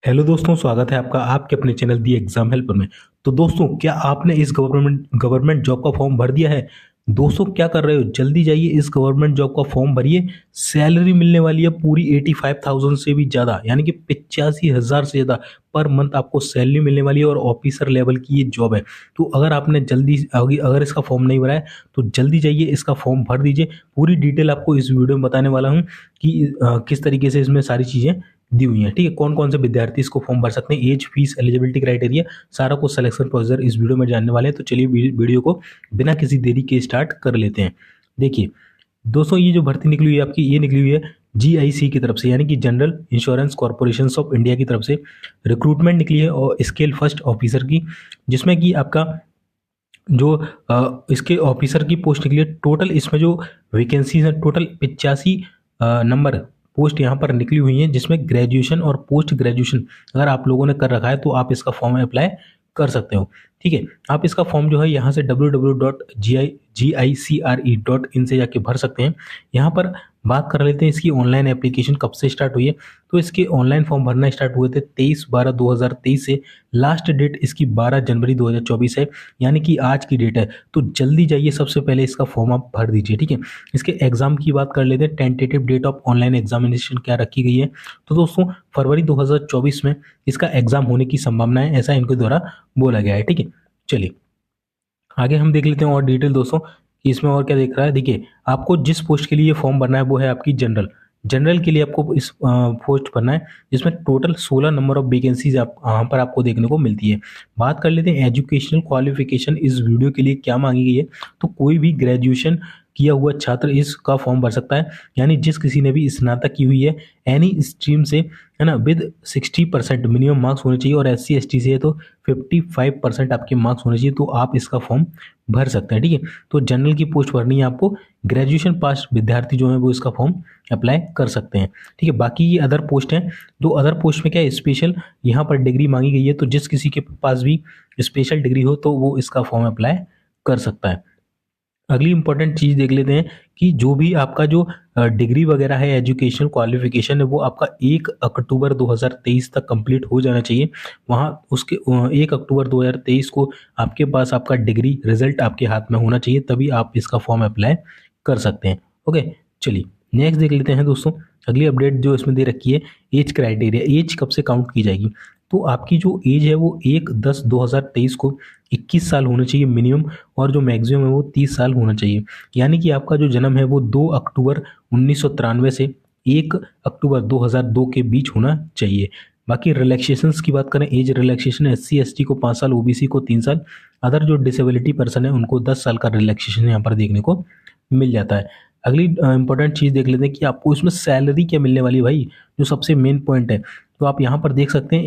Hello दोस्तों, स्वागत है आपका आपके अपने चैनल दी एग्जाम हेल्पर में। तो दोस्तों, क्या आपने इस गवर्नमेंट जॉब का फॉर्म भर दिया है? दोस्तों, क्या कर रहे हो? जल्दी जाइए, इस गवर्नमेंट जॉब का फॉर्म भरिए। सैलरी मिलने वाली है पूरी 85,000 से भी ज़्यादा, यानी कि 85,000 से ज़्यादा पर मंथ आपको सैलरी मिलने वाली है और ऑफिसर लेवल की ये जॉब है। तो अगर आपने अगर इसका फॉर्म नहीं भरा है तो जल्दी जाइए, इसका फॉर्म भर दीजिए। पूरी डिटेल आपको इस वीडियो में बताने वाला हूँ कि किस तरीके से इसमें सारी चीज़ें दी हुई है। ठीक है, कौन कौन से विद्यार्थी इसको फॉर्म भर सकते हैं, एज, फीस, एलिजिबिलिटी क्राइटेरिया, सारा कुछ सिलेक्शन प्रोसीजर इस वीडियो में जानने वाले हैं। तो चलिए वीडियो को बिना किसी देरी के स्टार्ट कर लेते हैं। देखिए दोस्तों, ये जो भर्ती निकली हुई है आपकी, ये निकली हुई है GIC की तरफ से, यानी कि general insurance corporation of India की तरफ से रिक्रूटमेंट निकली है और स्केल फर्स्ट ऑफिसर की, जिसमें कि आपका जो इसके ऑफिसर की पोस्ट निकली है। टोटल इसमें जो वैकेंसीज है, टोटल 85 नंबर पोस्ट यहाँ पर निकली हुई हैं, जिसमें ग्रेजुएशन और पोस्ट ग्रेजुएशन अगर आप लोगों ने कर रखा है तो आप इसका फॉर्म अप्लाई कर सकते हो। ठीक है, आप इसका फॉर्म जो है यहाँ से www.gicre.in से जाके भर सकते हैं। यहाँ पर बात कर लेते हैं इसकी ऑनलाइन एप्लीकेशन कब से स्टार्ट हुई है। तो इसके ऑनलाइन फॉर्म भरना स्टार्ट हुए थे 23/12/2023 से। लास्ट डेट इसकी 12 जनवरी 2024 है, यानी कि आज की डेट है। तो जल्दी जाइए, सबसे पहले इसका फॉर्म आप भर दीजिए। ठीक है, इसके एग्जाम की बात कर लेते हैं। Tentative date of online examination क्या रखी गई है? तो दोस्तों, फरवरी 2024 में इसका एग्जाम होने की संभावना है, ऐसा इनके द्वारा बोला गया है। ठीक है, चलिए आगे हम देख लेते हैं और डिटेल दोस्तों कि इसमें और क्या देख रहा है। देखिए, आपको जिस पोस्ट के लिए फॉर्म भरना है वो है आपकी जनरल। जनरल के लिए आपको इस पोस्ट भरना है, जिसमें टोटल 16 नंबर ऑफ वैकेंसीज आप यहाँ पर आपको देखने को मिलती है। बात कर लेते हैं एजुकेशनल क्वालिफिकेशन इस वीडियो के लिए क्या मांगी गई है। तो कोई भी ग्रेजुएशन किया हुआ छात्र इसका फॉर्म भर सकता है, यानी जिस किसी ने भी स्नातक की हुई है एनी स्ट्रीम से, है ना, विद 60% मिनिमम मार्क्स होने चाहिए, और SC ST से है तो 55% आपके मार्क्स होने चाहिए, तो आप इसका फॉर्म भर सकते हैं। ठीक है, तो जनरल की पोस्ट भरनी है आपको। ग्रेजुएशन पास विद्यार्थी जो है वो इसका फॉर्म अप्लाई कर सकते हैं। ठीक है, बाकी ये अदर पोस्ट हैं। तो अदर पोस्ट में क्या है, स्पेशल यहाँ पर डिग्री मांगी गई है, तो जिस किसी के पास भी स्पेशल डिग्री हो तो वो इसका फॉर्म अप्लाई कर सकता है। अगली इंपॉर्टेंट चीज़ देख लेते हैं कि जो भी आपका जो डिग्री वगैरह है, एजुकेशन क्वालिफिकेशन है, वो आपका 1 अक्टूबर 2023 तक कंप्लीट हो जाना चाहिए। वहाँ उसके 1 अक्टूबर 2023 को आपके पास आपका डिग्री रिजल्ट आपके हाथ में होना चाहिए, तभी आप इसका फॉर्म अप्लाई कर सकते हैं। ओके, चलिए नेक्स्ट देख लेते हैं दोस्तों। अगली अपडेट जो इसमें दे रखी है, एज क्राइटेरिया, एज कब से काउंट की जाएगी। तो आपकी जो एज है वो 1/10/2023 को 21 साल होना चाहिए मिनिमम, और जो मैक्सिमम है वो 30 साल होना चाहिए। यानी कि आपका जो जन्म है वो 2 अक्टूबर 1993 से 1 अक्टूबर 2002 के बीच होना चाहिए। बाकी रिलैक्सेशंस की बात करें, एज रिलैक्सेशन SC ST को 5 साल, OBC को 3 साल, अदर जो डिसेबिलिटी पर्सन है उनको 10 साल का रिलैक्सेशन यहाँ पर देखने को मिल जाता है। अगली इंपॉर्टेंट चीज़ देख लेते हैं कि आपको इसमें सैलरी क्या मिलने वाली है भाई, जो सबसे मेन पॉइंट है। तो आप यहाँ पर देख सकते हैं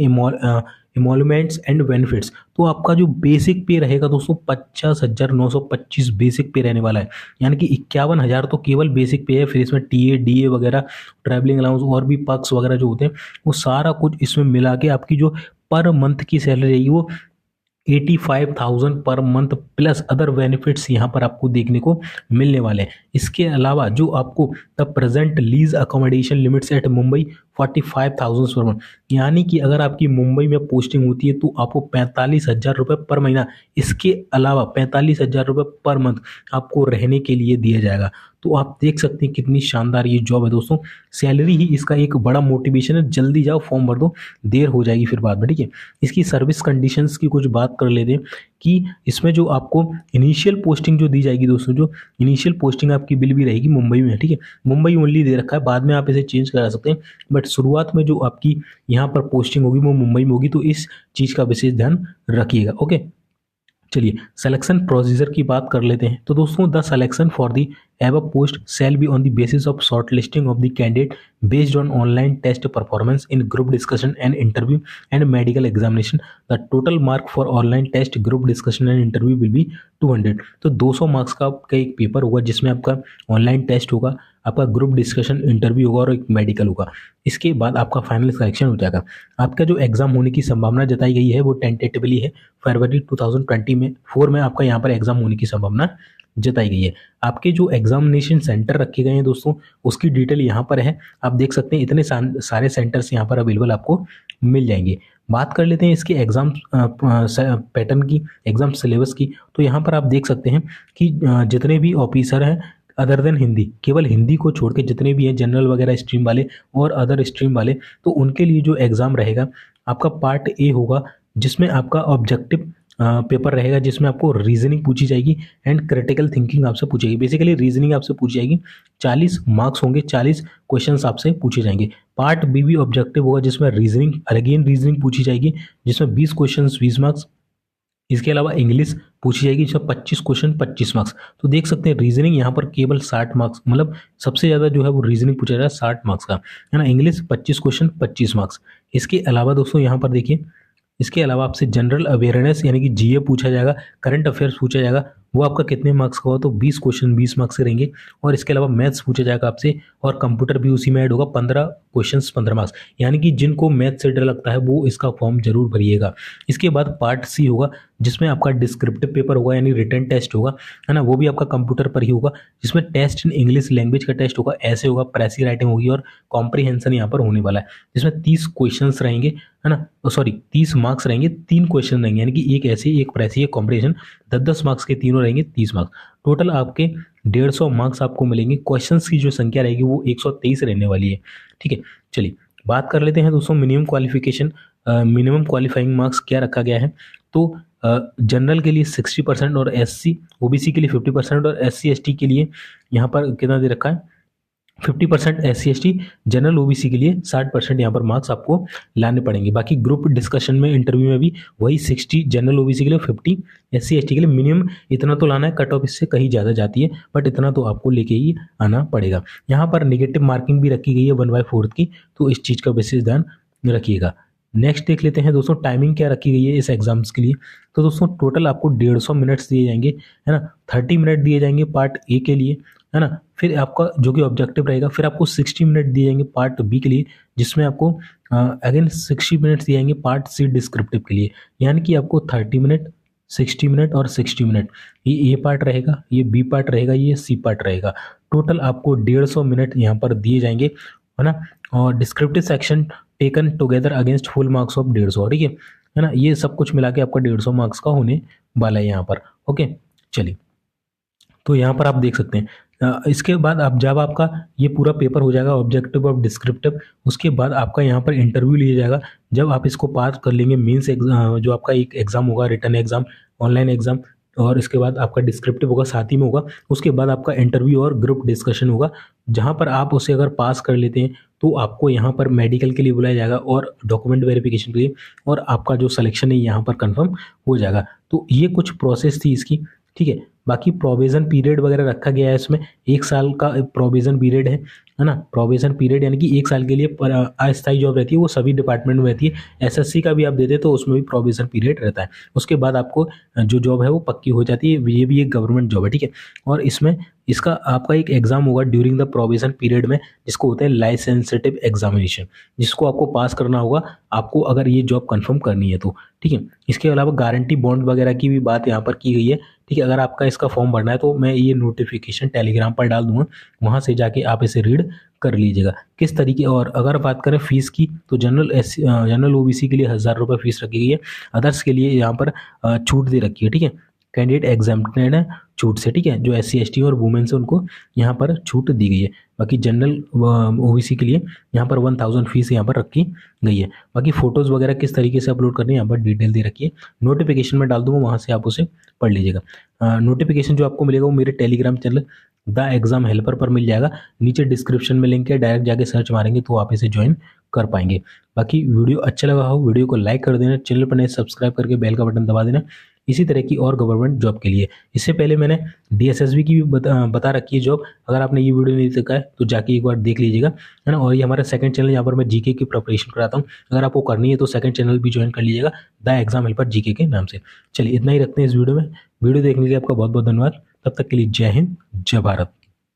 इमोलमेंट्स एंड बेनिफिट्स। तो आपका जो बेसिक पे रहेगा दोस्तों 50,925 बेसिक पे रहने वाला है, यानी कि 51,000 तो केवल बेसिक पे है। फिर इसमें TA DA वगैरह, ट्रैवलिंग अलाउंस और भी पर्क्स वगैरह जो होते हैं, वो सारा कुछ इसमें मिला के आपकी जो पर मंथ की सैलरी रहेगी वो 85,000 per month, plus other benefits यहाँ पर आपको देखने को मिलने वाले हैं। इसके अलावा जो आपको the present lease accommodation limits at Mumbai 45,000 per month, यानी कि अगर आपकी मुंबई में पोस्टिंग होती है तो आपको 45,000 रुपये पर महीना, इसके अलावा 45,000 रुपये पर मंथ आपको रहने के लिए दिया जाएगा। तो आप देख सकते हैं कितनी शानदार ये जॉब है दोस्तों। सैलरी ही इसका एक बड़ा मोटिवेशन है, जल्दी जाओ फॉर्म भर दो, देर हो जाएगी फिर बाद में। ठीक है, इसकी सर्विस कंडीशंस की कुछ बात कर लेते हैं कि इसमें जो आपको इनिशियल पोस्टिंग जो दी जाएगी दोस्तों, जो इनिशियल पोस्टिंग आपकी बिल भी रहेगी मुंबई में। ठीक है, मुंबई ओनली दे रखा है, बाद में आप इसे चेंज करा सकते हैं, बट शुरुआत में जो आपकी यहाँ पर पोस्टिंग होगी वो मुंबई में होगी, तो इस चीज़ का विशेष ध्यान रखिएगा। ओके, चलिए सिलेक्शन प्रोसीजर की बात कर लेते हैं। तो दोस्तों, the selection for the above post shall be on the basis of shortlisting of the candidate based on online test performance in group discussion and interview and medical examination. The total mark for online test, group discussion and interview will be 200। तो 200 marks का आपका एक paper होगा, जिसमें आपका online test होगा, आपका group discussion interview होगा और एक मेडिकल होगा। इसके बाद आपका फाइनल सिलेक्शन हो जाएगा। आपका जो एग्जाम होने की संभावना जताई गई है वो टेंटेटिवली है फरवरी 2024 में आपका यहाँ पर एग्जाम होने की संभावना जताई गई है। आपके जो एग्जामिनेशन सेंटर रखे गए हैं दोस्तों, उसकी डिटेल यहाँ पर है, आप देख सकते हैं। इतने सारे सेंटर्स यहाँ पर अवेलेबल आपको मिल जाएंगे। बात कर लेते हैं इसके एग्ज़ाम पैटर्न की, एग्ज़ाम सिलेबस की। तो यहाँ पर आप देख सकते हैं कि जितने भी ऑफिसर हैं अदर देन हिंदी, केवल हिंदी को छोड़ के जितने भी हैं जनरल वगैरह स्ट्रीम वाले और अदर स्ट्रीम वाले, तो उनके लिए जो एग्ज़ाम रहेगा आपका पार्ट ए होगा, जिसमें आपका ऑब्जेक्टिव पेपर रहेगा, जिसमें आपको रीजनिंग पूछी जाएगी एंड क्रिटिकल थिंकिंग आपसे पूछेगी। बेसिकली रीजनिंग आपसे पूछी जाएगी, 40 मार्क्स होंगे, 40 क्वेश्चंस आपसे पूछे जाएंगे। पार्ट बी भी ऑब्जेक्टिव होगा, जिसमें रीजनिंग, अगेन रीजनिंग पूछी जाएगी, जिसमें 20 क्वेश्चंस 20 मार्क्स। इसके अलावा इंग्लिश पूछी जाएगी, जिसमें 25 क्वेश्चन 25 मार्क्स। तो देख सकते हैं रीजनिंग यहाँ पर केवल 60 मार्क्स, मतलब सबसे ज़्यादा जो है वो रीजनिंग पूछा जा रहा है 60 मार्क्स का, है ना। English 25 question 25 marks. इसके अलावा दोस्तों यहाँ पर देखिए, इसके अलावा आपसे जनरल अवेयरनेस यानी कि जीए पूछा जाएगा, करंट अफेयर्स पूछा जाएगा, वो आपका कितने मार्क्स का होगा, तो 20 क्वेश्चन 20 मार्क्स के रहेंगे। और इसके अलावा मैथ्स पूछा जाएगा आपसे, और कंप्यूटर भी उसी में ऐड होगा, 15 क्वेश्चंस 15 मार्क्स। यानी कि जिनको मैथ से डर लगता है वो इसका फॉर्म जरूर भरिएगा। इसके बाद पार्ट सी होगा, जिसमें आपका डिस्क्रिप्टिव पेपर होगा यानी रिटन टेस्ट होगा, है ना, वो भी आपका कंप्यूटर पर ही होगा, जिसमें टेस्ट इन इंग्लिश लैंग्वेज का टेस्ट होगा, ऐसे होगा, प्रेसी राइटिंग होगी और कॉम्प्रीहेंशन यहाँ पर होने वाला है, जिसमें 30 क्वेश्चंस रहेंगे, है ना, सॉरी 30 मार्क्स रहेंगे, 3 क्वेश्चन रहेंगे, यानी कि एक ऐसे, एक प्रेसी, एक कॉम्प्रीहेंशन, 10-10 मार्क्स के तीनों रहेंगे, 30 मार्क्स। टोटल आपके 150 मार्क्स आपको मिलेंगे। क्वेश्चंस की जो संख्या रहेगी वो 123 रहने वाली है, ठीक है। चलिए बात कर लेते हैं दोस्तों minimum qualification, minimum qualifying marks क्या रखा गया है। तो जनरल के लिए 60% और एससी ओबीसी के लिए 50% और एससी एसटी के लिए यहाँ पर कितना दे रखा है, 50% एससी एसटी, जनरल ओबीसी के लिए 60% यहाँ पर मार्क्स आपको लाने पड़ेंगे। बाकी ग्रुप डिस्कशन में, इंटरव्यू में भी वही 60 जनरल ओबीसी के लिए, 50 एससी एसटी के लिए। मिनिमम इतना तो लाना है, कट ऑफ इससे कहीं ज़्यादा जाती है, बट इतना तो आपको लेके ही आना पड़ेगा। यहाँ पर नेगेटिव मार्किंग भी रखी गई है 1/4 की, तो इस चीज़ का विशेष ध्यान रखिएगा। नेक्स्ट देख लेते हैं दोस्तों टाइमिंग क्या रखी गई है इस एग्जाम्स के लिए। तो दोस्तों टोटल आपको 150 मिनट्स दिए जाएंगे, है ना, 30 मिनट दिए जाएंगे पार्ट ए के लिए, है ना, फिर आपका जो कि ऑब्जेक्टिव रहेगा, फिर आपको 60 मिनट दिए जाएंगे पार्ट बी के लिए, जिसमें आपको अगेन 60 मिनट्स दिए जाएंगे पार्ट सी डिस्क्रिप्टिव के लिए। यानी कि आपको 30 मिनट, 60 मिनट और 60 मिनट, ये ए पार्ट रहेगा, ये बी पार्ट रहेगा, ये सी पार्ट रहेगा। टोटल आपको 150 मिनट यहाँ पर दिए जाएंगे, है ना। और descriptive section taken together against full marks of 150, ठीक है ना। ये सब कुछ मिला के आपका 150 मार्क्स का होने वाला है यहाँ पर। ओके, चलिए तो यहाँ पर आप देख सकते हैं इसके बाद आप जब आपका ये पूरा पेपर हो जाएगा ऑब्जेक्टिव और डिस्क्रिप्टिव, उसके बाद आपका यहाँ पर इंटरव्यू लिया जाएगा। जब आप इसको पास कर लेंगे, मीन्स एग्जाम जो आपका एक एग्जाम होगा, रिटन एग्जाम, ऑनलाइन एग्जाम, और इसके बाद आपका डिस्क्रिप्टिव होगा, साथ ही में होगा। उसके बाद आपका इंटरव्यू और ग्रुप डिस्कशन होगा, जहाँ पर आप उसे अगर पास कर लेते हैं तो आपको यहाँ पर मेडिकल के लिए बुलाया जाएगा और डॉक्यूमेंट वेरिफिकेशन के लिए, और आपका जो सिलेक्शन है यहाँ पर कंफर्म हो जाएगा। तो ये कुछ प्रोसेस थी इसकी, ठीक है। बाकी प्रोविजन पीरियड वगैरह रखा गया है इसमें, 1 साल का प्रोविजन पीरियड है ना। प्रोविजन पीरियड यानी कि 1 साल के लिए अस्थायी जॉब रहती है, वो सभी डिपार्टमेंट में रहती है। एसएससी का भी आप देते तो उसमें भी प्रोविजन पीरियड रहता है। उसके बाद आपको जो जॉब है वो पक्की हो जाती है। ये भी एक गवर्नमेंट जॉब है, ठीक है। और इसमें इसका आपका एक एग्जाम होगा ड्यूरिंग द प्रोविजन पीरियड में, जिसको होता है लाइसेंसिटिव एग्जामिनेशन, जिसको आपको पास करना होगा आपको अगर ये जॉब कंफर्म करनी है तो, ठीक है। इसके अलावा गारंटी बॉन्ड वगैरह की भी बात यहाँ पर की गई है, ठीक है। अगर आपका इसका फॉर्म भरना है तो मैं ये नोटिफिकेशन टेलीग्राम पर डाल दूंगा, वहाँ से जाके आप इसे रीड कर लीजिएगा किस तरीके। और अगर बात करें फीस की, तो जनरल ओबीसी के लिए 1000 रुपये फीस रखी गई है। अदर्स के लिए यहाँ पर छूट दे रखी है, ठीक है। कैंडिडेट एग्जाम्प्टेड है छूट से, ठीक है। जो SC ST और वुमेन से उनको यहाँ पर छूट दी गई है। बाकी जनरल ओबीसी के लिए यहाँ पर 1000 फीस यहाँ पर रखी गई है। बाकी फ़ोटोज़ वगैरह किस तरीके से अपलोड करनी है यहाँ पर डिटेल दे रखी है, नोटिफिकेशन में डाल दूँगा, वहाँ से आप उसे पढ़ लीजिएगा। नोटिफिकेशन जो आपको मिलेगा वो मेरे Telegram channel the exam helper पर मिल जाएगा। नीचे डिस्क्रिप्शन में लिंक है, डायरेक्ट जाके सर्च मारेंगे तो आप इसे ज्वाइन कर पाएंगे। बाकी वीडियो अच्छा लगा हो वीडियो को लाइक कर देना, चैनल पर नए सब्सक्राइब करके बेल का बटन दबा देना इसी तरह की और गवर्नमेंट जॉब के लिए। इससे पहले मैंने DSSB की भी बता रखी है जॉब, अगर आपने ये वीडियो नहीं देखा है तो जाके एक बार देख लीजिएगा, है ना। और ये हमारा सेकंड चैनल, यहाँ पर मैं जीके की प्रिपरेशन कराता हूँ, अगर आपको करनी है तो सेकंड चैनल भी ज्वाइन कर लीजिएगा, द एग्जाम हेल्पर जीके के नाम से। चलिए इतना ही रखते हैं इस वीडियो में। वीडियो देखने के लिए आपका बहुत बहुत धन्यवाद। तब तक के लिए जय हिंद, जय भारत।